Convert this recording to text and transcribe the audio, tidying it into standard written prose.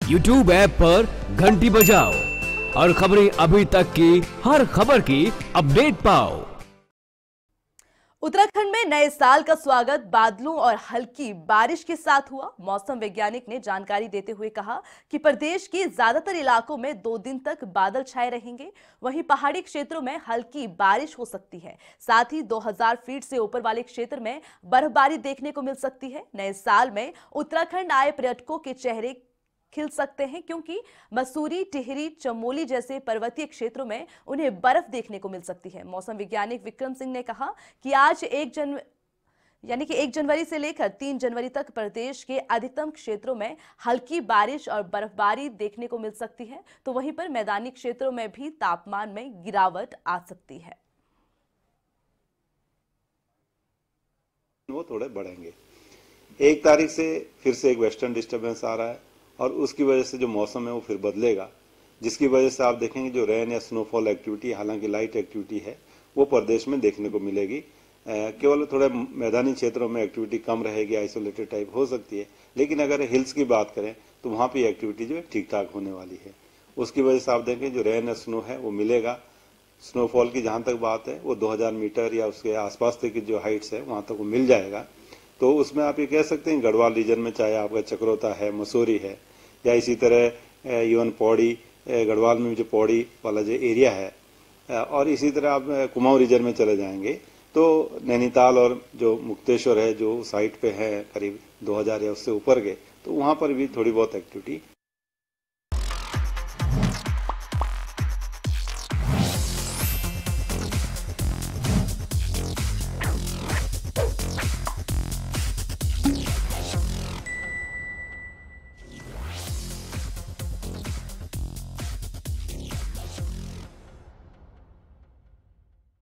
YouTube app पर घंटी बजाओ और खबरें अभी तक की हर खबर की अपडेट पाओ। उत्तराखंड में नए साल का स्वागत बादलों और हल्की बारिश के साथ हुआ। मौसम वैज्ञानिक ने जानकारी देते हुए कहा कि प्रदेश के ज्यादातर इलाकों में 2 दिन तक बादल छाए रहेंगे। वहीं पहाड़ी क्षेत्रों में हल्की बारिश हो सकती है। साथ ही 2000 फीट से ऊपर वाले क्षेत्र में बर्फबारी देखने को मिल सकती है। नए साल में उत्तराखंड आए पर्यटकों के चेहरे खिल सकते हैं, क्योंकि मसूरी, टिहरी, चमोली जैसे पर्वतीय क्षेत्रों में उन्हें बर्फ देखने को मिल सकती है। मौसम वैज्ञानिक विक्रम सिंह ने कहा कि आज 1 जनवरी से लेकर 3 जनवरी तक प्रदेश के अधिकतम क्षेत्रों में हल्की बारिश और बर्फबारी देखने को मिल सकती है, तो वहीं पर मैदानी क्षेत्रों में भी तापमान में गिरावट आ सकती है। वो थोड़े बढ़ेंगे। 1 तारीख से फिर से एक वेस्टर्न डिस्टर्बेंस आ रहा है और उसकी वजह से जो मौसम है वो फिर बदलेगा, जिसकी वजह से आप देखेंगे जो रेन या स्नोफॉल एक्टिविटी, हालांकि लाइट एक्टिविटी है, वो प्रदेश में देखने को मिलेगी। केवल थोड़े मैदानी क्षेत्रों में एक्टिविटी कम रहेगी, आइसोलेटेड टाइप हो सकती है, लेकिन अगर हिल्स की बात करें तो वहाँ पे एक्टिविटी जो है ठीक ठाक होने वाली है। उसकी वजह से आप देखेंगे जो रेन या स्नो है वो मिलेगा। स्नोफॉल की जहाँ तक बात है वो 2000 मीटर या उसके आसपास तक की जो हाइट्स है वहाँ तक वो मिल जाएगा। तो उसमें आप ये कह सकते हैं गढ़वाल रीजन में, चाहे आपका चक्रोता है, मसूरी है, या इसी तरह इवन पौड़ी, गढ़वाल में जो पौड़ी वाला जो एरिया है, और इसी तरह आप कुमाऊं रीजन में चले जाएंगे तो नैनीताल और जो मुक्तेश्वर है जो साइट पे है करीब 2000 या उससे ऊपर के, तो वहाँ पर भी थोड़ी बहुत एक्टिविटी